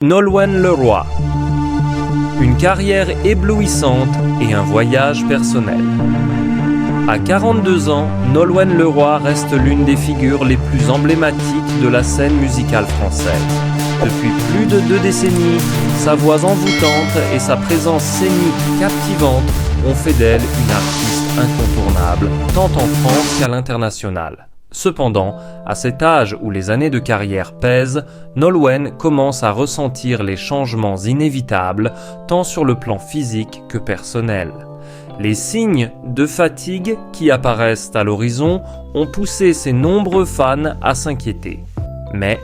Nolwenn Leroy. Une carrière éblouissante et un voyage personnel. À 42 ans, Nolwenn Leroy reste l'une des figures les plus emblématiques de la scène musicale française. Depuis plus de 2 décennies, sa voix envoûtante et sa présence scénique captivante ont fait d'elle une artiste incontournable, tant en France qu'à l'international. Cependant, à cet âge où les années de carrière pèsent, Nolwenn commence à ressentir les changements inévitables, tant sur le plan physique que personnel. Les signes de fatigue qui apparaissent à l'horizon ont poussé ses nombreux fans à s'inquiéter. Mais,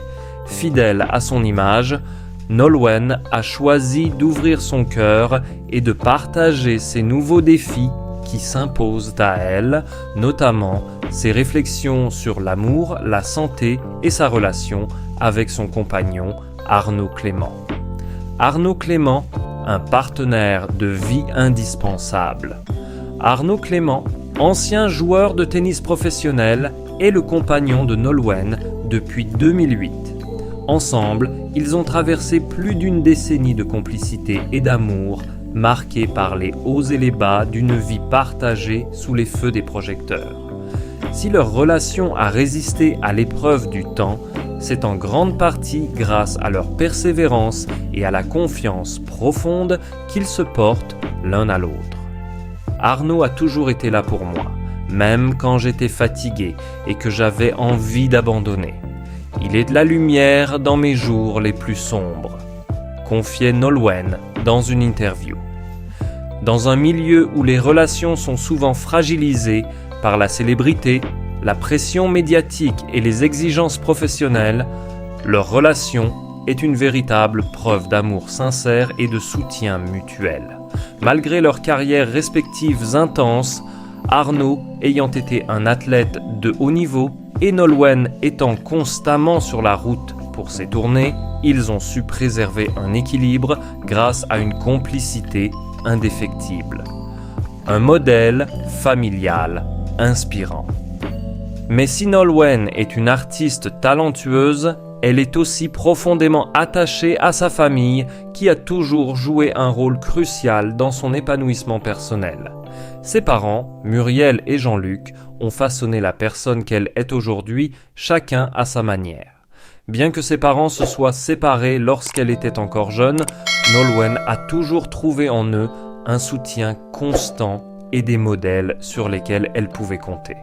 fidèle à son image, Nolwenn a choisi d'ouvrir son cœur et de partager ses nouveaux défis qui s'imposent à elle, notamment ses réflexions sur l'amour, la santé et sa relation avec son compagnon Arnaud Clément. Arnaud Clément, un partenaire de vie indispensable. Arnaud Clément, ancien joueur de tennis professionnel, est le compagnon de Nolwenn depuis 2008. Ensemble, ils ont traversé plus d'une décennie de complicité et d'amour, marquée par les hauts et les bas d'une vie partagée sous les feux des projecteurs. Si leur relation a résisté à l'épreuve du temps, c'est en grande partie grâce à leur persévérance et à la confiance profonde qu'ils se portent l'un à l'autre. Arnaud a toujours été là pour moi, même quand j'étais fatigué et que j'avais envie d'abandonner. Il est de la lumière dans mes jours les plus sombres, confiait Nolwenn dans une interview. Dans un milieu où les relations sont souvent fragilisées par la célébrité, la pression médiatique et les exigences professionnelles, leur relation est une véritable preuve d'amour sincère et de soutien mutuel. Malgré leurs carrières respectives intenses, Arnaud ayant été un athlète de haut niveau et Nolwenn étant constamment sur la route pour ses tournées, ils ont su préserver un équilibre grâce à une complicité indéfectible. Un modèle familial inspirant. Mais si Nolwenn est une artiste talentueuse, elle est aussi profondément attachée à sa famille qui a toujours joué un rôle crucial dans son épanouissement personnel. Ses parents, Muriel et Jean-Luc, ont façonné la personne qu'elle est aujourd'hui, chacun à sa manière. Bien que ses parents se soient séparés lorsqu'elle était encore jeune, Nolwenn a toujours trouvé en eux un soutien constant et des modèles sur lesquels elle pouvait compter.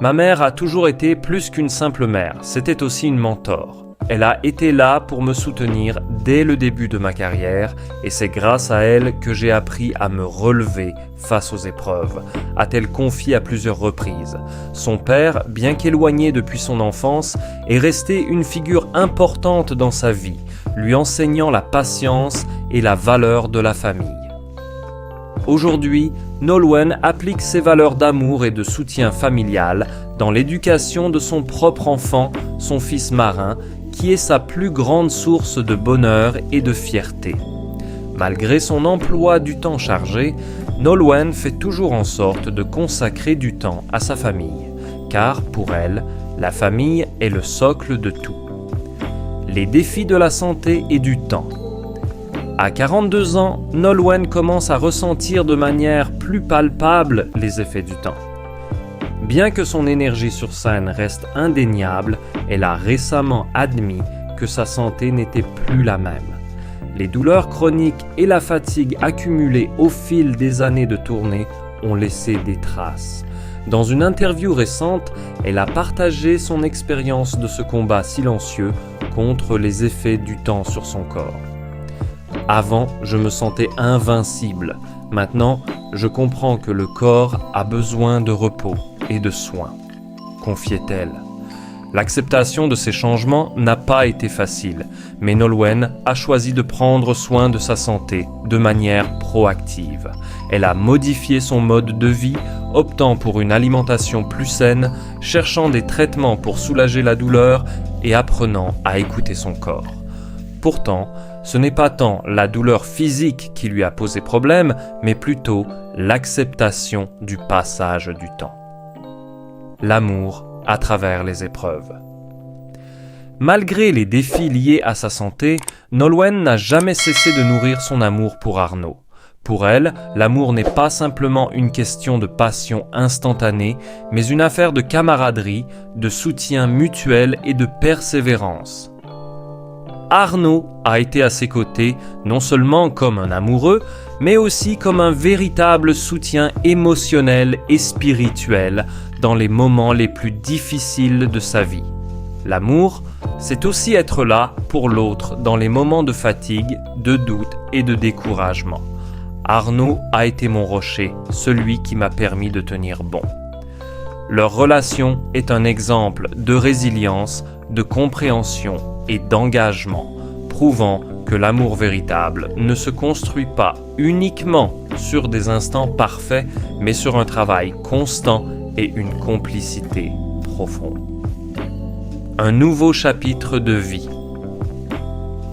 Ma mère a toujours été plus qu'une simple mère, c'était aussi une mentor. Elle a été là pour me soutenir dès le début de ma carrière et c'est grâce à elle que j'ai appris à me relever face aux épreuves, a-t-elle confié à plusieurs reprises. Son père, bien qu'éloigné depuis son enfance, est resté une figure importante dans sa vie, lui enseignant la patience et la valeur de la famille. Aujourd'hui, Nolwenn applique ses valeurs d'amour et de soutien familial dans l'éducation de son propre enfant, son fils Marin, qui est sa plus grande source de bonheur et de fierté. Malgré son emploi du temps chargé, Nolwenn fait toujours en sorte de consacrer du temps à sa famille, car pour elle, la famille est le socle de tout. Les défis de la santé et du temps. À 42 ans, Nolwenn commence à ressentir de manière plus palpable les effets du temps. Bien que son énergie sur scène reste indéniable, elle a récemment admis que sa santé n'était plus la même. Les douleurs chroniques et la fatigue accumulées au fil des années de tournée ont laissé des traces. Dans une interview récente, elle a partagé son expérience de ce combat silencieux contre les effets du temps sur son corps. Avant, je me sentais invincible. Maintenant, je comprends que le corps a besoin de repos et de soins, confiait-elle. L'acceptation de ces changements n'a pas été facile, mais Nolwenn a choisi de prendre soin de sa santé de manière proactive. Elle a modifié son mode de vie, optant pour une alimentation plus saine, cherchant des traitements pour soulager la douleur et apprenant à écouter son corps. Pourtant, ce n'est pas tant la douleur physique qui lui a posé problème, mais plutôt l'acceptation du passage du temps. L'amour à travers les épreuves. Malgré les défis liés à sa santé, Nolwenn n'a jamais cessé de nourrir son amour pour Arno. Pour elle, l'amour n'est pas simplement une question de passion instantanée, mais une affaire de camaraderie, de soutien mutuel et de persévérance. Arno a été à ses côtés non seulement comme un amoureux, mais aussi comme un véritable soutien émotionnel et spirituel dans les moments les plus difficiles de sa vie. L'amour, c'est aussi être là pour l'autre dans les moments de fatigue, de doute et de découragement. Arno a été mon rocher, celui qui m'a permis de tenir bon. Leur relation est un exemple de résilience, de compréhension et d'engagement, prouvant que l'amour véritable ne se construit pas uniquement sur des instants parfaits, mais sur un travail constant et une complicité profonde. Un nouveau chapitre de vie.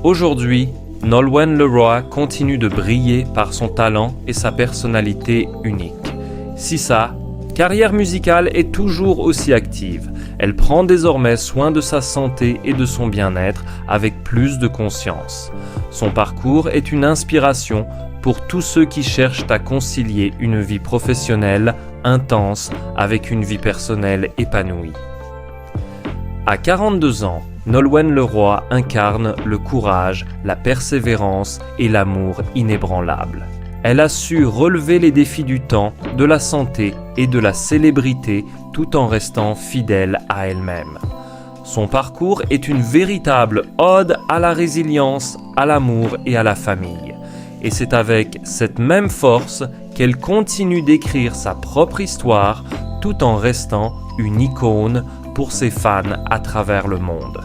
Aujourd'hui, Nolwenn Leroy continue de briller par son talent et sa personnalité unique. Si sa carrière musicale est toujours aussi active, elle prend désormais soin de sa santé et de son bien-être avec plus de conscience. Son parcours est une inspiration pour tous ceux qui cherchent à concilier une vie professionnelle intense avec une vie personnelle épanouie. À 42 ans, Nolwenn Leroy incarne le courage, la persévérance et l'amour inébranlable. Elle a su relever les défis du temps, de la santé et de la célébrité tout en restant fidèle à elle-même. Son parcours est une véritable ode à la résilience, à l'amour et à la famille. Et c'est avec cette même force qu'elle continue d'écrire sa propre histoire tout en restant une icône pour ses fans à travers le monde.